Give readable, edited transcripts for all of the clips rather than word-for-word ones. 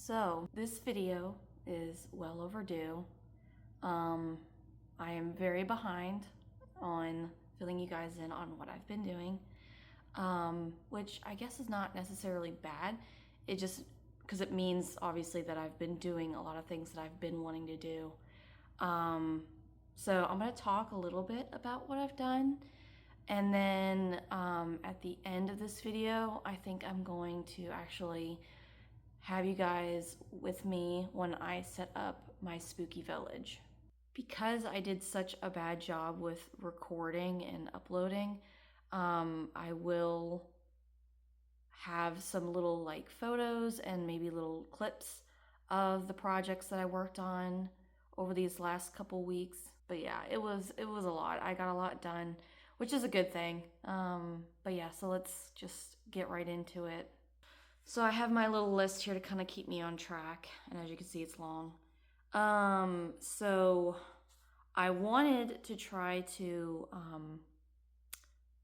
So this video is well overdue. I am very behind on filling you guys in on what I've been doing, which I guess is not necessarily bad. It just because it means obviously that I've been doing a lot of things that I've been wanting to do. So I'm going to talk a little bit about what I've done. And then at the end of this video, I think I'm going to actually have you guys with me when I set up my spooky village. Because I did such a bad job with recording and uploading, I will have some little like photos and maybe little clips of the projects that I worked on over these last couple weeks. But yeah, it was a lot. I got a lot done, which is a good thing. But yeah, so let's just get right into it. So I have my little list here to kind of keep me on track, and as you can see, it's long. So I wanted to try to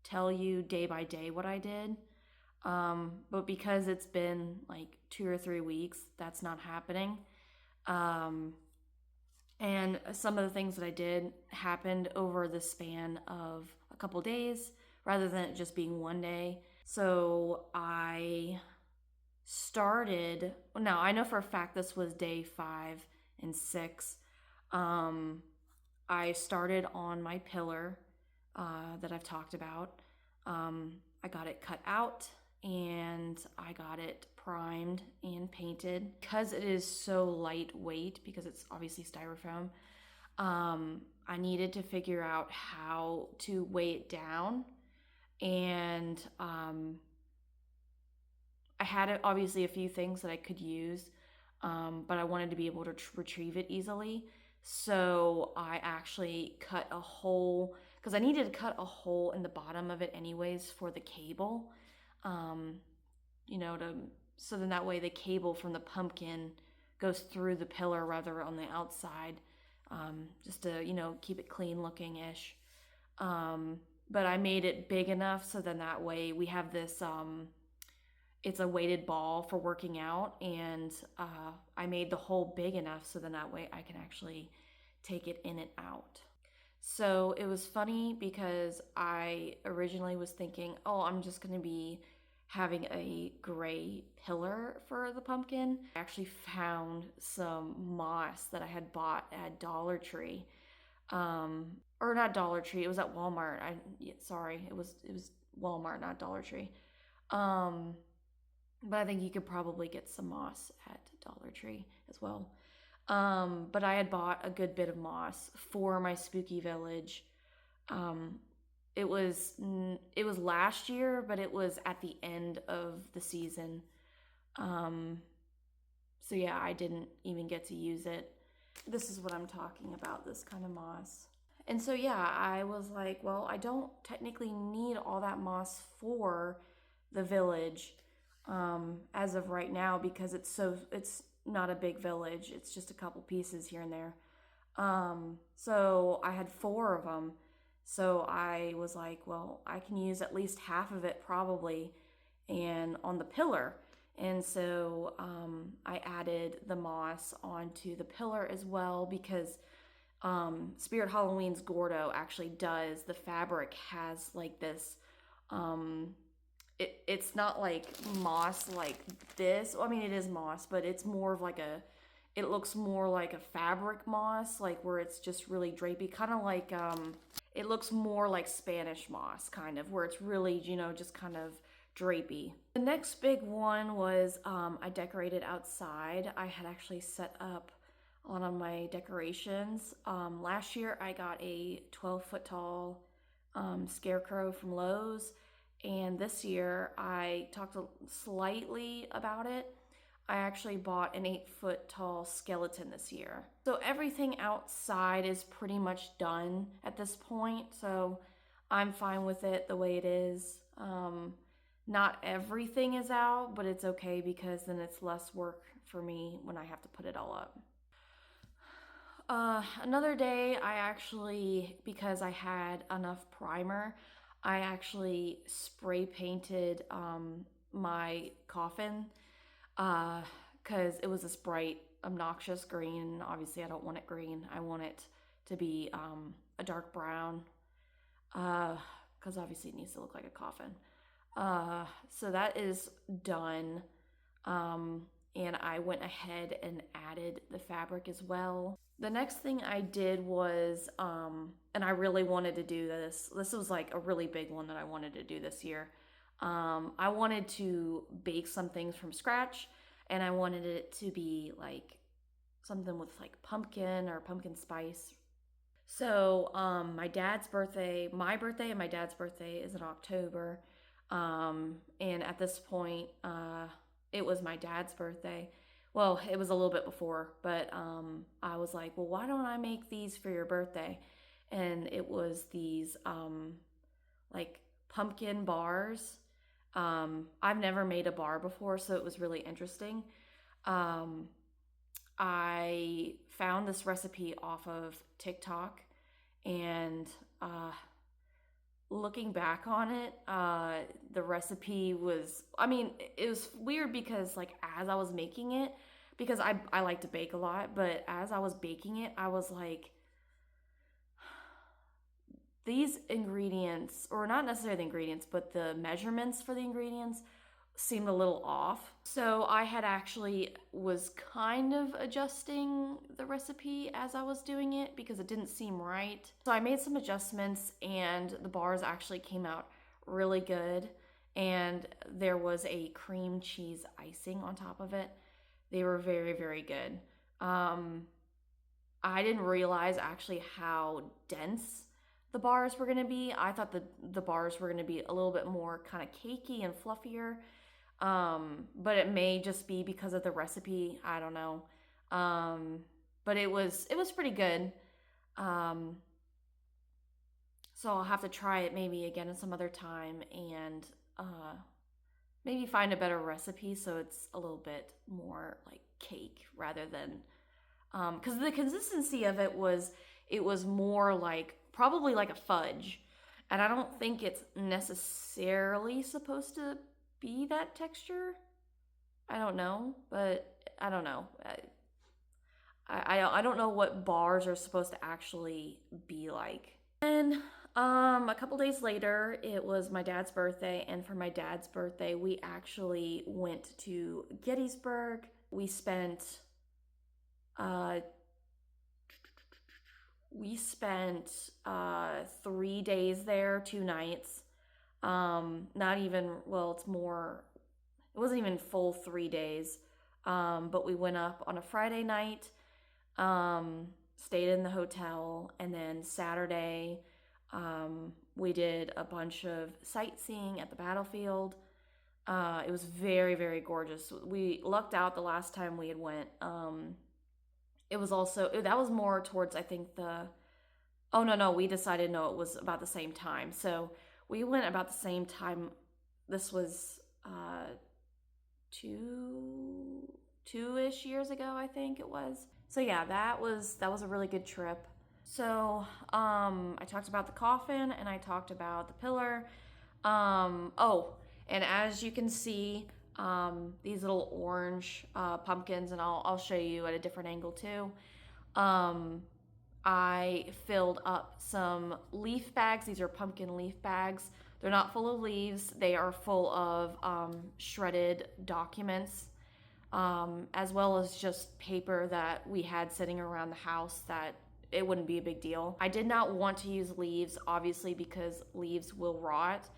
tell you day by day what I did, but because it's been like 2 or 3 weeks, that's not happening. And some of the things that I did happened over the span of a couple days rather than it just being one day. So I started, now I know for a fact this was day 5 and 6. I started on my pillar that I've talked about. I got it cut out and I got it primed and painted. Because it is so lightweight, because it's obviously styrofoam, I needed to figure out how to weigh it down. And I had obviously a few things that I could use, but I wanted to be able to retrieve it easily. So I actually cut a hole, because I needed to cut a hole in the bottom of it anyways for the cable, so then that way the cable from the pumpkin goes through the pillar rather on the outside, just to, keep it clean looking-ish. But I made it big enough so then that way we have this, it's a weighted ball for working out, and I made the hole big enough so then that way I can actually take it in and out. So it was funny because I originally was thinking, oh, I'm just going to be having a gray pillar for the pumpkin. I actually found some moss that I had bought at Dollar Tree. Or not Dollar Tree, it was at Walmart. It was Walmart, not Dollar Tree. But I think you could probably get some moss at Dollar Tree as well. But I had bought a good bit of moss for my spooky village. It was last year, but it was at the end of the season. So yeah, I didn't even get to use it. This is what I'm talking about, this kind of moss. And so yeah, I was like, well, I don't technically need all that moss for the village as of right now, because it's not a big village. It's just a couple pieces here and there. So I had 4 of them. So I was like, well, I can use at least half of it probably, and on the pillar. And so I added the moss onto the pillar as well, because Spirit Halloween's Gordo actually does, the fabric has like this, it's not like moss like this. I mean, it is moss, but it's more of like it looks more like a fabric moss, like where it's just really drapey, kind of like, it looks more like Spanish moss, kind of, where it's really, just kind of drapey. The next big one was I decorated outside. I had actually set up one of my decorations. Last year I got a 12-foot tall scarecrow from Lowe's, and this year I talked slightly about it. I actually bought an 8-foot tall skeleton this year. So everything outside is pretty much done at this point, so I'm fine with it the way it is. Not everything is out, but it's okay because then it's less work for me when I have to put it all up. Another day, I actually, because I had enough primer, I actually spray painted my coffin, because it was this bright, obnoxious green. Obviously, I don't want it green. I want it to be a dark brown, because obviously it needs to look like a coffin. So that is done. And I went ahead and added the fabric as well. The next thing I did was, and I really wanted to do this. This was like a really big one that I wanted to do this year. I wanted to bake some things from scratch, and I wanted it to be like something with like pumpkin or pumpkin spice. So, my birthday and my dad's birthday is in October. And at this point, it was my dad's birthday. Well, it was a little bit before, but I was like, well, why don't I make these for your birthday? And it was these like pumpkin bars. I've never made a bar before, so it was really interesting. Um, I found this recipe off of TikTok, and looking back on it, the recipe was, I mean, it was weird because, like, as I was making it, because I like to bake a lot, but as I was baking it, I was like, these ingredients, or not necessarily the ingredients, but the measurements for the ingredients seemed a little off. So I had actually was kind of adjusting the recipe as I was doing it because it didn't seem right. So I made some adjustments and the bars actually came out really good. And there was a cream cheese icing on top of it. They were very, very good. I didn't realize actually how dense the bars were going to be. I thought the bars were going to be a little bit more kind of cakey and fluffier. But it may just be because of the recipe. I don't know. But it was pretty good. Um, so I'll have to try it maybe again at some other time and maybe find a better recipe so it's a little bit more like cake rather than because the consistency of it was more like probably like a fudge, and I don't think it's necessarily supposed to be that texture. I don't know, but I don't know. I don't know what bars are supposed to actually be like. And a couple days later, it was my dad's birthday, and for my dad's birthday, we actually went to Gettysburg. We spent uh 3 days there, 2 nights. Not even, well, it's more, it wasn't even full 3 days. But we went up on a Friday night, stayed in the hotel, and then Saturday, we did a bunch of sightseeing at the battlefield. It was very, very gorgeous. We lucked out the last time we had went. It was also, that was more towards, I think, oh, no, we decided no, it was about the same time. So we went about the same time. This was two-ish years ago, I think it was. So yeah, that was a really good trip. So I talked about the coffin and I talked about the pillar. Oh, and as you can see, these little orange pumpkins, and I'll show you at a different angle too. I filled up some leaf bags. These are pumpkin leaf bags. They're not full of leaves. They are full of shredded documents, as well as just paper that we had sitting around the house that it wouldn't be a big deal. I did not want to use leaves, obviously, because leaves will rot.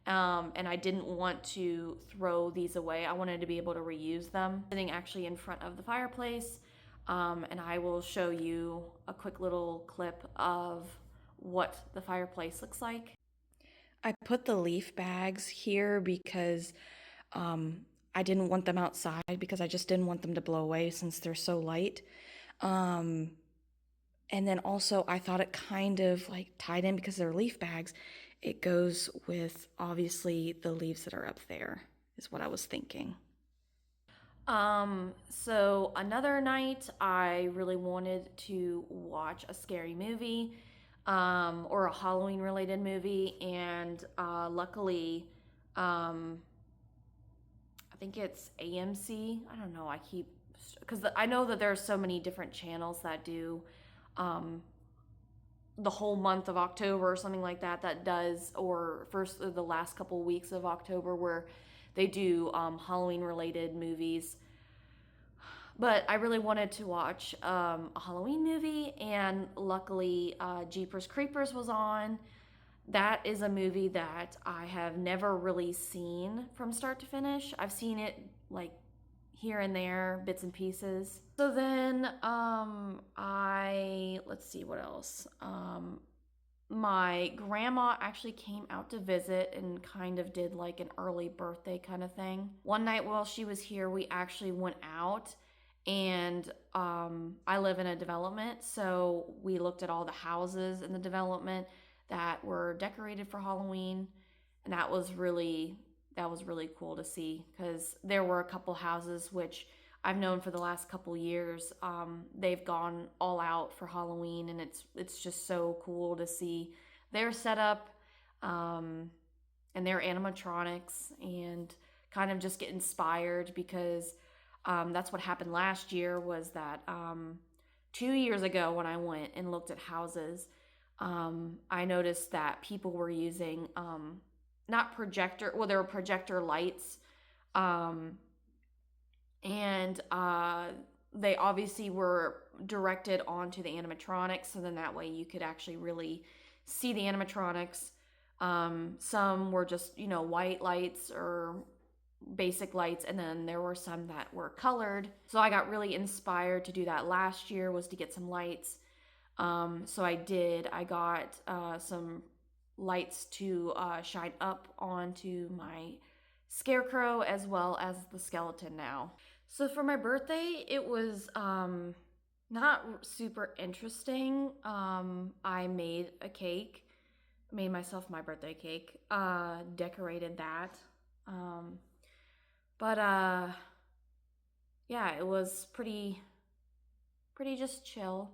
And I didn't want to throw these away. I wanted to be able to reuse them. Sitting actually in front of the fireplace, and I will show you a quick little clip of what the fireplace looks like. I put the leaf bags here because I didn't want them outside because I just didn't want them to blow away since they're so light. And then also I thought it kind of like tied in because they're leaf bags. It goes with obviously the leaves that are up there is what I was thinking. So another night I really wanted to watch a scary movie, or a Halloween related movie, and luckily, I think it's AMC. I don't know. Because I know that there's so many different channels that do the whole month of October or something like that, or the last couple weeks of October, where they do Halloween related movies. But I really wanted to watch a Halloween movie, and luckily Jeepers Creepers was on. That is a movie that I have never really seen from start to finish. I've seen it like here and there, bits and pieces. So then let's see what else. My grandma actually came out to visit and kind of did like an early birthday kind of thing. One night while she was here, we actually went out, and I live in a development, so we looked at all the houses in the development that were decorated for Halloween, and that was really cool to see, because there were a couple houses which I've known for the last couple years. They've gone all out for Halloween, and it's just so cool to see their setup and their animatronics, and kind of just get inspired, because that's what happened last year. Was that 2 years ago when I went and looked at houses, I noticed that people were using not projector, well, there were projector lights, and they obviously were directed onto the animatronics, so then that way you could actually really see the animatronics. Some were just, white lights or basic lights, and then there were some that were colored. So I got really inspired to do that last year, was to get some lights. So I did. I got some lights to shine up onto my scarecrow, as well as the skeleton now. So for my birthday, it was not super interesting. I made a cake, made myself my birthday cake, decorated that. But yeah, it was pretty just chill.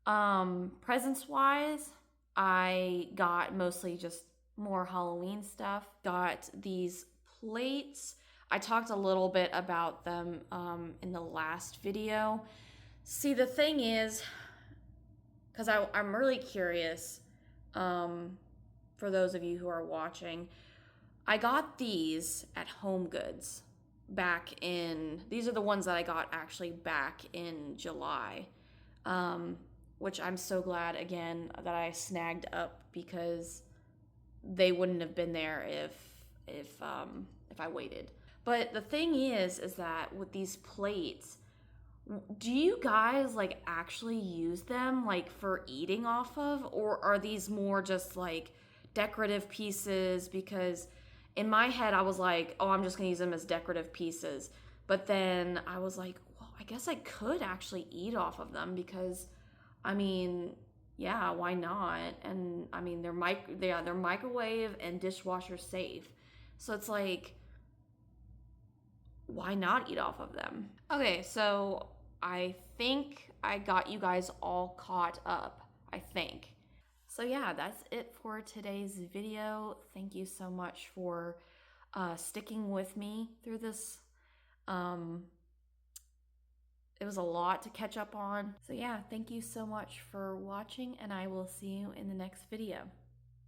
Presents wise, I got mostly just more Halloween stuff. Got these plates. I talked a little bit about them in the last video. See, the thing is, because I'm really curious, for those of you who are watching, I got these at Home Goods these are the ones that I got actually back in July, which I'm so glad, again, that I snagged up, because they wouldn't have been there if I waited. But the thing is that with these plates, do you guys like actually use them like for eating off of, or are these more just like decorative pieces? Because in my head I was like, oh, I'm just gonna use them as decorative pieces. But then I was like, well, I guess I could actually eat off of them, because I mean, yeah, why not? And I mean, they're microwave and dishwasher safe. So it's like, why not eat off of them? Okay, so I think I got you guys all caught up, I think. So yeah, that's it for today's video. Thank you so much for sticking with me through this. It was a lot to catch up on. So yeah, thank you so much for watching, and I will see you in the next video.